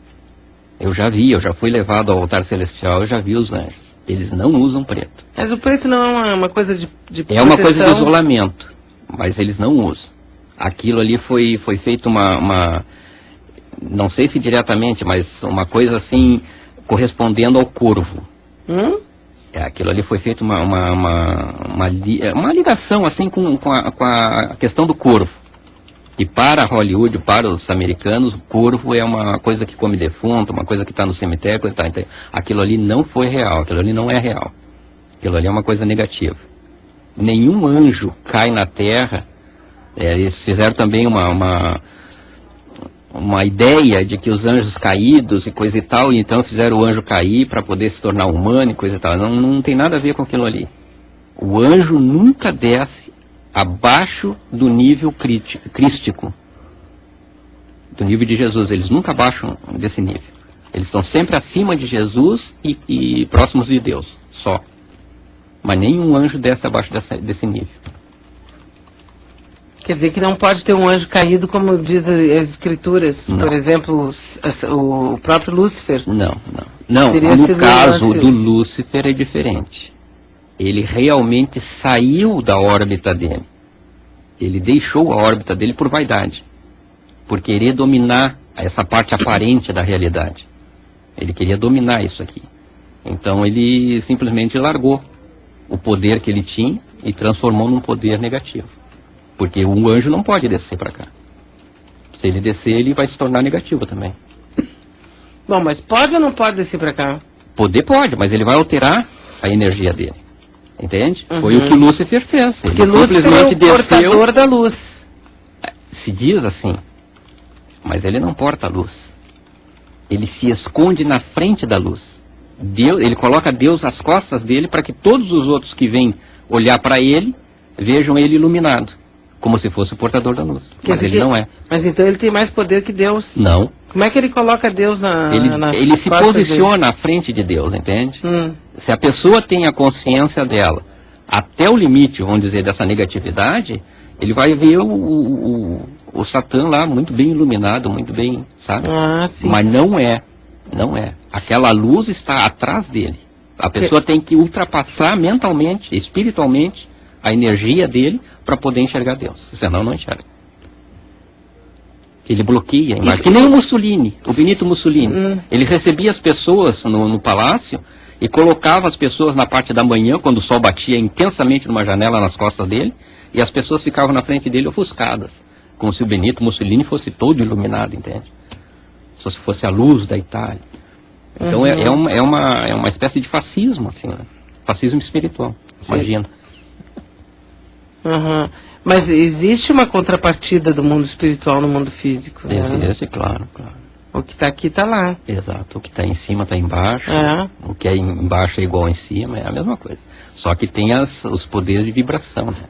Eu já fui levado ao altar celestial, eu já vi os anjos. Eles não usam preto. Mas o preto não é uma coisa de É uma coisa de isolamento, mas eles não usam. Aquilo ali foi feito não sei se diretamente, mas uma coisa assim, correspondendo ao corvo. Aquilo ali foi feito uma ligação assim com a questão do corvo. E para Hollywood, para os americanos, o corvo é uma coisa que come defunto, uma coisa que está no cemitério, coisa tá. Então, aquilo ali não foi real, aquilo ali não é real. Aquilo ali é uma coisa negativa. Nenhum anjo cai na terra. Eles fizeram também uma ideia de que os anjos caídos e coisa e tal, e então fizeram o anjo cair para poder se tornar humano e coisa e tal. Não tem nada a ver com aquilo ali. O anjo nunca desce abaixo do nível crístico, do nível de Jesus. Eles nunca abaixam desse nível. Eles estão sempre acima de Jesus e próximos de Deus, só. Mas nenhum anjo desce abaixo desse nível. Quer dizer que não pode ter um anjo caído, como diz as escrituras. Não. Por exemplo, o próprio Lúcifer. Não. No caso do Lúcifer é diferente. Ele realmente saiu da órbita dele. Ele deixou a órbita dele por vaidade. Por querer dominar essa parte aparente da realidade. Ele queria dominar isso aqui. Então ele simplesmente largou o poder que ele tinha e transformou num poder negativo. Porque um anjo não pode descer para cá. Se ele descer, ele vai se tornar negativo também. Bom, mas pode ou não pode descer para cá? Poder pode, mas ele vai alterar a energia dele. Entende? Foi o que Lúcifer fez. Ele Porque Lúcifer é o portador da luz. Se diz assim, mas ele não porta a luz. Ele se esconde na frente da luz. Ele coloca Deus às costas dele para que todos os outros que vêm olhar para ele vejam ele iluminado, como se fosse o portador da luz. Mas ele não é. Mas então ele tem mais poder que Deus. Não. Como é que ele coloca Deus ele se posiciona à frente de Deus, entende? Se a pessoa tem a consciência dela, até o limite, vamos dizer, dessa negatividade, ele vai ver o Satã lá muito bem iluminado, muito bem, sabe? Sim. Mas não é. Aquela luz está atrás dele. A pessoa tem que ultrapassar mentalmente, espiritualmente, a energia dele para poder enxergar Deus. Senão não enxerga. Ele bloqueia. Que nem o Mussolini, o Benito Mussolini. Ele recebia as pessoas no palácio e colocava as pessoas na parte da manhã, quando o sol batia intensamente numa janela nas costas dele, e as pessoas ficavam na frente dele ofuscadas, como se o Benito Mussolini fosse todo iluminado, entende? Se fosse a luz da Itália. Então é uma espécie de fascismo, assim, né? Fascismo espiritual, imagina. Mas existe uma contrapartida do mundo espiritual no mundo físico, né? Existe, claro. O que está aqui está lá. Exato, o que está em cima está embaixo, o que é embaixo é igual em cima, é a mesma coisa. Só que tem os poderes de vibração, né?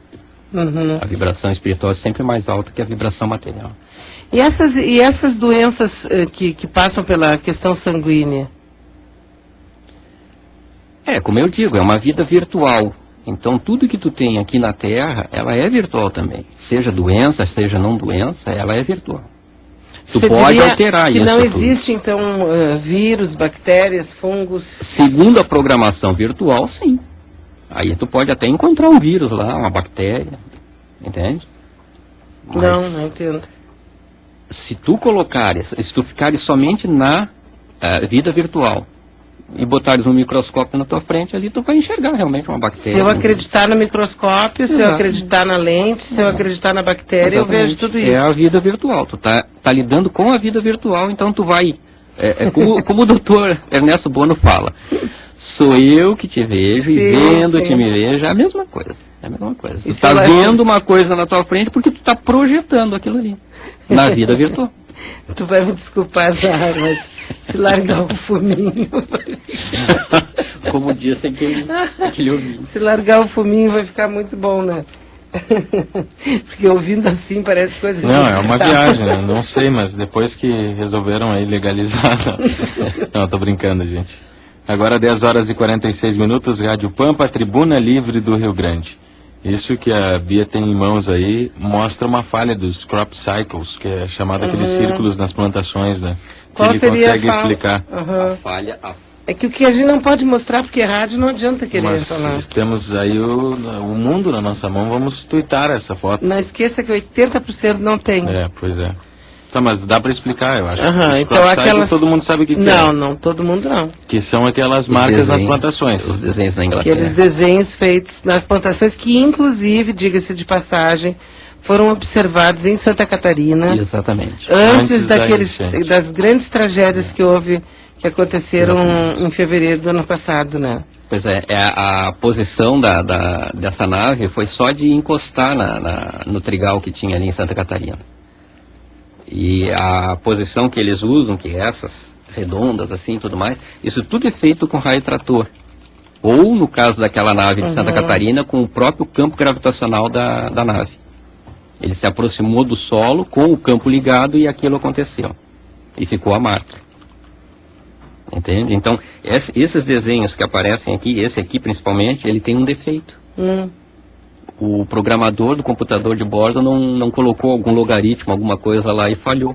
A vibração espiritual é sempre mais alta que a vibração material. E essas doenças que passam pela questão sanguínea? Como eu digo, é uma vida virtual. Então tudo que tu tem aqui na Terra, ela é virtual também. Seja doença, seja não doença, ela é virtual. Tu pode alterar isso. Não existe, então, vírus, bactérias, fungos? Segundo a programação virtual, sim. Aí tu pode até encontrar um vírus lá, uma bactéria. Entende? Mas não entendo. Se tu ficares somente na vida virtual e botares um microscópio na tua frente, ali tu vai enxergar realmente uma bactéria. Se eu acreditar no microscópio, se eu acreditar na lente, se eu acreditar na bactéria, eu vejo tudo isso. É a vida virtual. Tu tá lidando com a vida virtual, então tu vai... como o doutor Ernesto Bono fala, sou eu que te vejo e vendo-te me vejo, é a mesma coisa. Tu tá vendo uma coisa na tua frente porque tu tá projetando aquilo ali, na vida virtual. Tu vai me desculpar, Zahar, mas se largar o fuminho... Como disse aquele ouvinte. Se largar o fuminho vai ficar muito bom, né? Porque ouvindo assim parece coisa... Não, é uma viagem, né? Não sei, mas depois que resolveram aí legalizar... Não, tô brincando, gente. Agora 10 horas e 46 minutos, Rádio Pampa, Tribuna Livre do Rio Grande. Isso que a Bia tem em mãos aí mostra uma falha dos crop cycles, que é chamado aqueles círculos nas plantações, né? Que Qual ele seria consegue explicar. A falha... É que o que a gente não pode mostrar, porque rádio não adianta querer falar. Mas temos aí o mundo na nossa mão, vamos twittar essa foto. Não esqueça que 80% não tem. Pois é. Tá, mas dá pra explicar, eu acho. Então aquelas... todo mundo sabe o que é. Não, todo mundo não. Que são aquelas marcas nas plantações. Os desenhos na Inglaterra. Aqueles desenhos feitos nas plantações que, inclusive, diga-se de passagem, foram observados em Santa Catarina. Exatamente. Antes das grandes tragédias que aconteceram em fevereiro do ano passado, né? Pois a posição dessa nave foi só de encostar no trigal que tinha ali em Santa Catarina. E a posição que eles usam, que é essas redondas assim e tudo mais, isso tudo é feito com raio trator. Ou, no caso daquela nave de Santa Catarina, com o próprio campo gravitacional da nave. Ele se aproximou do solo com o campo ligado e aquilo aconteceu. E ficou a marca. Entende? Então, esses desenhos que aparecem aqui, esse aqui principalmente, ele tem um defeito. O programador do computador de bordo não colocou algum logaritmo, alguma coisa lá e falhou.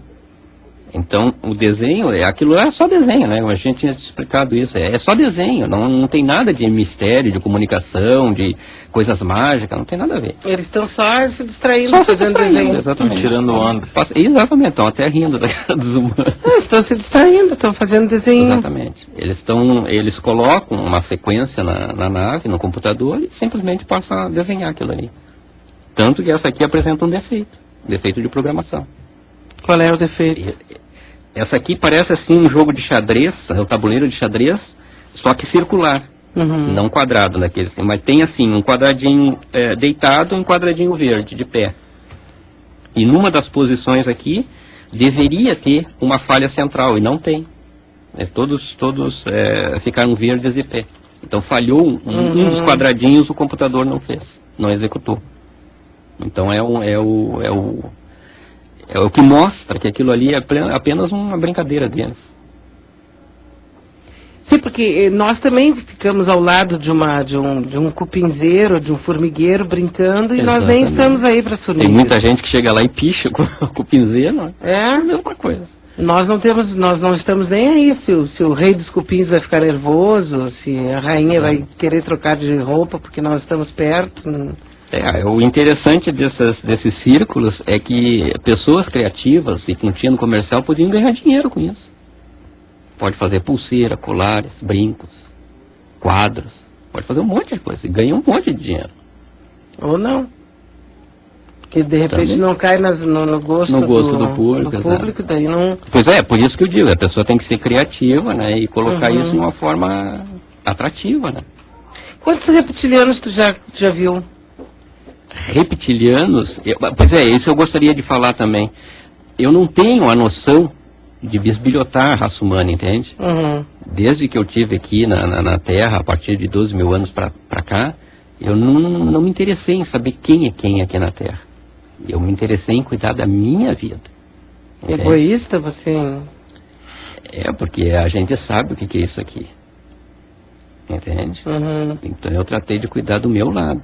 Então, o desenho, aquilo é só desenho, né? A gente tinha explicado isso, é só desenho, não tem nada de mistério, de comunicação, de coisas mágicas, não tem nada a ver. Eles estão só se distraindo, fazendo desenho. Exatamente. Tirando onda. Exatamente, estão até rindo dos humanos. Estão se distraindo, estão fazendo desenho. Exatamente. Eles colocam uma sequência na nave, no computador, e simplesmente passam a desenhar aquilo ali. Tanto que essa aqui apresenta um defeito de programação. Qual é o defeito? Essa aqui parece assim um jogo de xadrez, é o tabuleiro de xadrez, só que circular, não quadrado daquele, mas tem assim um quadradinho deitado e um quadradinho verde de pé. E numa das posições aqui deveria ter uma falha central e não tem. Todos ficaram verdes de pé. Então falhou um dos quadradinhos, o computador não fez, não executou. Então é o que mostra que aquilo ali é apenas uma brincadeira deles. Sim, porque nós também ficamos ao lado de um cupinzeiro, de um formigueiro brincando, e nós nem estamos aí para as formigas. Tem muita gente que chega lá e picha com o cupinzeiro, não é? É a mesma coisa. Nós não estamos nem aí se o rei dos cupins vai ficar nervoso, se a rainha vai querer trocar de roupa porque nós estamos perto. O interessante desses círculos é que pessoas criativas e com tino comercial podiam ganhar dinheiro com isso. Pode fazer pulseira, colares, brincos, quadros, pode fazer um monte de coisa e ganha um monte de dinheiro. Ou não. Que de repente Também não cai no gosto do público, daí não... Pois é, por isso que eu digo, a pessoa tem que ser criativa, né, e colocar isso de uma forma atrativa, né. Quantos reptilianos tu já viu? Reptilianos? Pois é, isso eu gostaria de falar também. Eu não tenho a noção de bisbilhotar a raça humana, entende? Desde que eu tive aqui na Terra, a partir de 12 mil anos pra cá, eu não me interessei em saber quem é quem aqui na Terra. Eu me interessei em cuidar da minha vida. Entende? Egoísta você? Porque a gente sabe o que é isso aqui. Entende? Então eu tratei de cuidar do meu lado.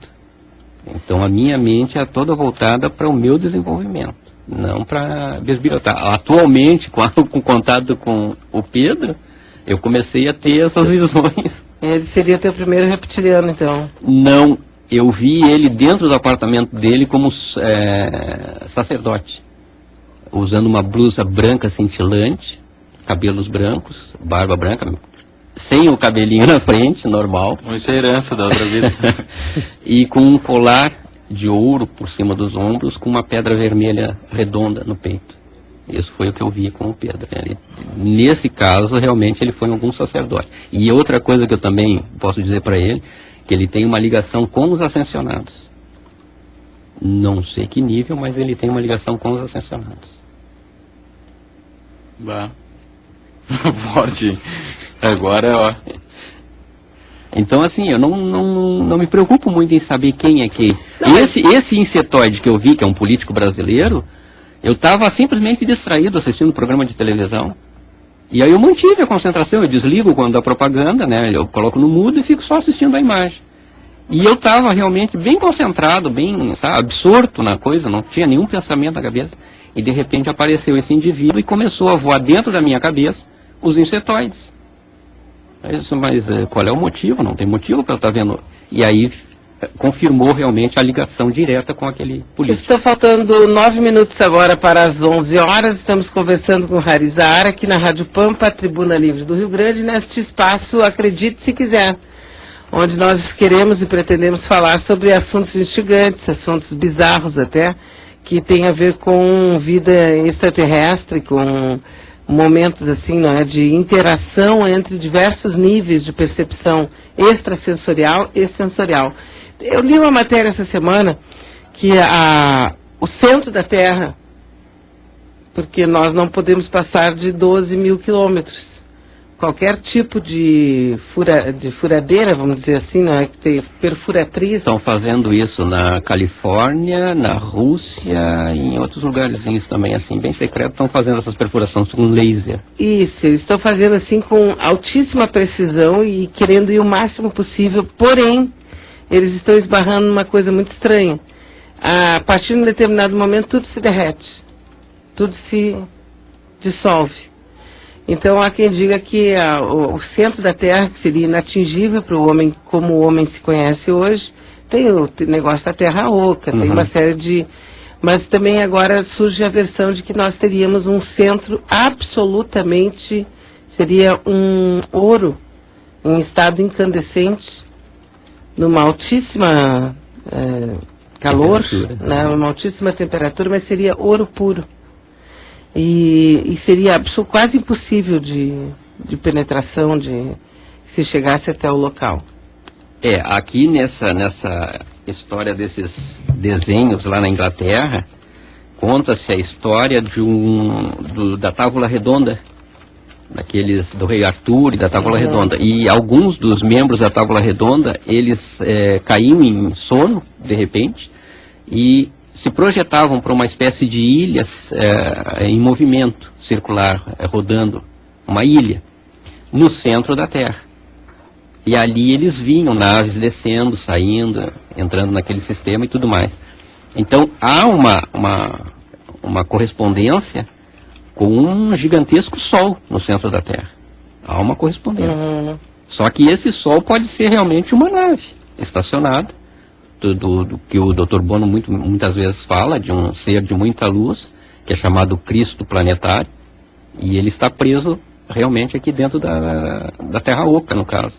Então a minha mente é toda voltada para o meu desenvolvimento, não para bisbilhotar. Atualmente, com o contato com o Pedro, eu comecei a ter essas visões. Ele seria teu primeiro reptiliano, então? Não, eu vi ele dentro do apartamento dele como sacerdote, usando uma blusa branca cintilante, cabelos brancos, barba branca, sem o cabelinho na frente, normal. Isso é herança da outra vida. E com um colar de ouro por cima dos ombros, com uma pedra vermelha redonda no peito. Isso foi o que eu vi com o Pedro. Nesse caso, realmente, ele foi algum sacerdote. E outra coisa que eu também posso dizer para ele, que ele tem uma ligação com os ascensionados. Não sei que nível, mas ele tem uma ligação com os ascensionados. Bah. Forte. Agora, ó. Então, assim, eu não me preocupo muito em saber quem é quem. Esse insetoide que eu vi, que é um político brasileiro, eu estava simplesmente distraído assistindo um programa de televisão. E aí eu mantive a concentração, eu desligo quando dá propaganda, né? Eu coloco no mudo e fico só assistindo a imagem. E eu estava realmente bem concentrado, bem, sabe, absorto na coisa, não tinha nenhum pensamento na cabeça. E de repente apareceu esse indivíduo e começou a voar dentro da minha cabeça os insetoides. Mas qual é o motivo? Não tem motivo para eu estar vendo. E aí confirmou realmente a ligação direta com aquele político. Estão faltando 9 minutos agora para as 11 horas. Estamos conversando com Harizara aqui na Rádio Pampa, Tribuna Livre do Rio Grande, neste espaço, acredite se quiser, onde nós queremos e pretendemos falar sobre assuntos instigantes, assuntos bizarros até, que tem a ver com vida extraterrestre, com momentos assim, não é, de interação entre diversos níveis de percepção extrasensorial e sensorial. Eu li uma matéria essa semana que o centro da Terra, porque nós não podemos passar de 12 mil quilômetros. Qualquer tipo de furadeira, vamos dizer assim, não é, que tem perfuratriz. Estão fazendo isso na Califórnia, na Rússia e em outros lugares também, assim, bem secreto, estão fazendo essas perfurações com laser. Isso, eles estão fazendo assim com altíssima precisão e querendo ir o máximo possível, porém, eles estão esbarrando numa coisa muito estranha. A partir de um determinado momento, tudo se derrete, tudo se dissolve. Então há quem diga que o centro da Terra, que seria inatingível para o homem, como o homem se conhece hoje, tem o negócio da Terra Oca, tem uma série de... Mas também agora surge a versão de que nós teríamos um centro absolutamente... Seria um ouro, em estado incandescente, numa altíssima calor, né, uma altíssima temperatura, mas seria ouro puro. E seria quase impossível de penetração, de se chegasse até o local. Aqui nessa história desses desenhos lá na Inglaterra, conta-se a história da Távola Redonda, do Rei Arthur e da Távola Redonda. E alguns dos membros da Távola Redonda, eles caíam em sono, de repente, e se projetavam para uma espécie de ilhas em movimento circular, rodando, uma ilha. no centro da Terra. E ali eles vinham naves descendo, saindo, entrando naquele sistema e tudo mais. Então há uma correspondência com um gigantesco Sol no centro da Terra. Há uma correspondência. Só que esse Sol pode ser realmente uma nave estacionada, do que o Dr. Bono muitas vezes fala, de um ser de muita luz, que é chamado Cristo planetário, e ele está preso realmente aqui dentro da Terra Oca, no caso.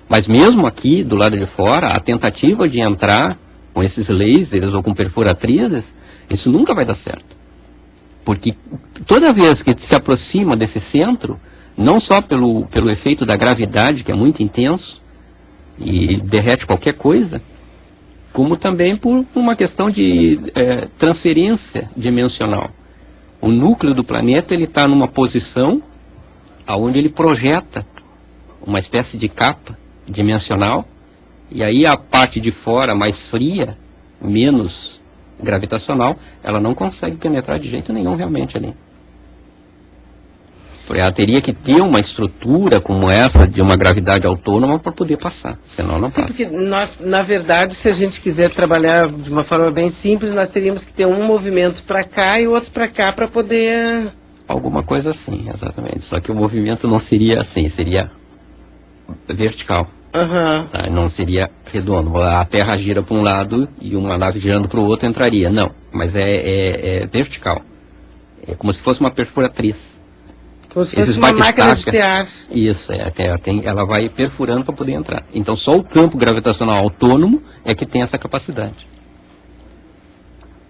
Mas mesmo aqui, do lado de fora, a tentativa de entrar com esses lasers ou com perfuratrizes, isso nunca vai dar certo. Porque toda vez que se aproxima desse centro, não só pelo efeito da gravidade, que é muito intenso, e derrete qualquer coisa, como também por uma questão de transferência dimensional. O núcleo do planeta está numa posição onde ele projeta uma espécie de capa dimensional, e aí a parte de fora, mais fria, menos gravitacional, ela não consegue penetrar de jeito nenhum realmente ali. Ela teria que ter uma estrutura como essa, de uma gravidade autônoma, para poder passar, senão não passa. Sim, porque nós, na verdade, se a gente quiser trabalhar de uma forma bem simples, nós teríamos que ter um movimento para cá e outro para cá para poder... Alguma coisa assim, exatamente. Só que o movimento não seria assim, seria vertical. Tá? Não seria redondo. A Terra gira para um lado e uma nave girando para o outro entraria. Não, mas é vertical. É como se fosse uma perfuratriz. Como se fosse uma máquina de tear. Isso, ela vai perfurando para poder entrar. Então só o campo gravitacional autônomo é que tem essa capacidade.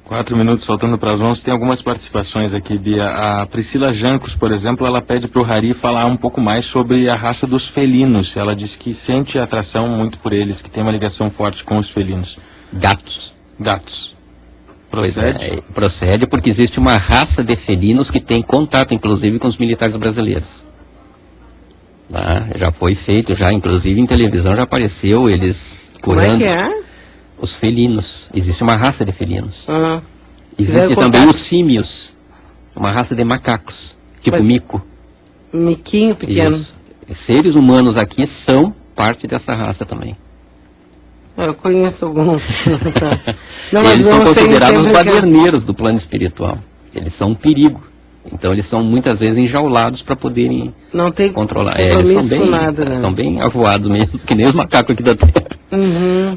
4 minutos faltando para as 11, tem algumas participações aqui, Bia. A Priscila Jancos, por exemplo, ela pede para o Hari falar um pouco mais sobre a raça dos felinos. Ela diz que sente atração muito por eles, que tem uma ligação forte com os felinos. Gatos. Procede? Procede porque existe uma raça de felinos que tem contato, inclusive, com os militares brasileiros. Já foi feito, inclusive em televisão já apareceu eles curando. Como é que é? Os felinos. Existe uma raça de felinos. Existe também os símios. Uma raça de macacos. Tipo mico. Miquinho pequeno. Isso. Seres humanos aqui são parte dessa raça também. Eu conheço alguns. Eles são considerados os baderneiros do plano espiritual. Eles são um perigo. Então eles são muitas vezes enjaulados para poderem controlar. Eles são bem avoados mesmo, que nem os macacos aqui da Terra.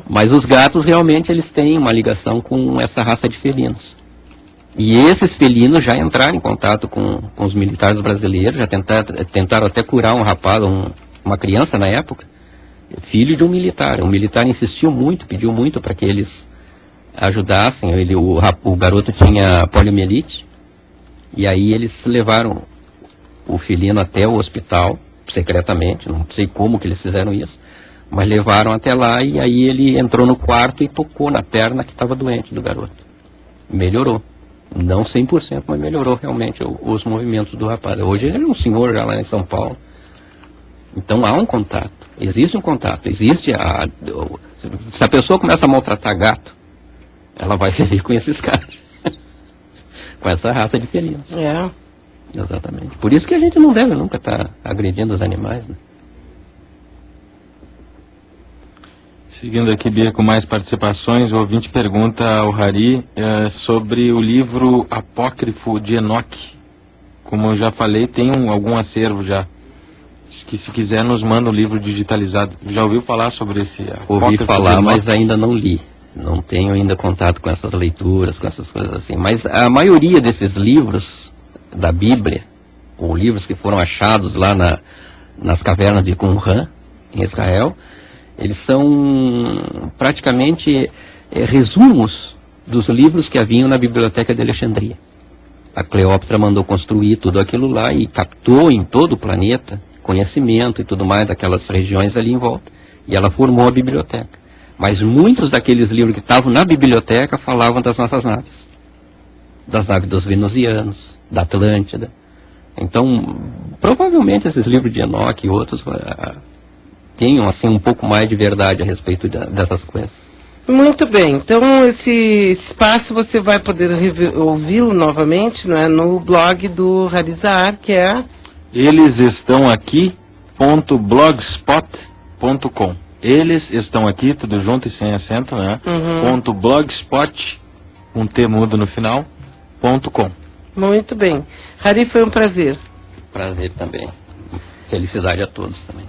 Mas os gatos realmente eles têm uma ligação com essa raça de felinos. E esses felinos já entraram em contato com os militares brasileiros, já tentaram até curar um rapaz, uma criança na época, filho de um militar. O militar insistiu muito, pediu muito para que eles ajudassem. O garoto tinha poliomielite, e aí eles levaram o felino até o hospital, secretamente, não sei como que eles fizeram isso, mas levaram até lá, e aí ele entrou no quarto e tocou na perna que estava doente do garoto. Melhorou. Não 100%, mas melhorou realmente os movimentos do rapaz. Hoje ele é um senhor já lá em São Paulo. Então há um contato. Existe um contato. Se a pessoa começa a maltratar gato, ela vai se vir com esses caras. Com essa raça de felinos. Exatamente. Por isso que a gente não deve nunca estar agredindo os animais, né? Seguindo aqui, Bia, com mais participações, o ouvinte pergunta ao Hari sobre o livro apócrifo de Enoque. Como eu já falei, tem algum acervo já. Que se quiser nos manda um livro digitalizado. Já ouviu falar sobre esse apócrifo? Ouvi falar, mas ainda não li. Não tenho ainda contato com essas leituras, com essas coisas assim. Mas a maioria desses livros da Bíblia, ou livros que foram achados lá nas cavernas de Qumran, em Israel, eles são praticamente resumos dos livros que haviam na Biblioteca de Alexandria. A Cleópatra mandou construir tudo aquilo lá e captou em todo o planeta conhecimento e tudo mais daquelas regiões ali em volta. E ela formou a biblioteca. Mas muitos daqueles livros que estavam na biblioteca falavam das nossas naves. Das naves dos venusianos, da Atlântida. Então, provavelmente esses livros de Enoque e outros tenham assim um pouco mais de verdade a respeito dessas coisas. Muito bem, então esse espaço você vai poder ouvi-lo novamente, não é? No blog do Hari Zahar, que é... Eles estão aqui, .blogspot.com. Eles estão aqui, tudo junto e sem acento, né? .blogspot, um T mudo no final, .com. Muito bem. Hari, foi um prazer. Prazer também. Felicidade a todos também.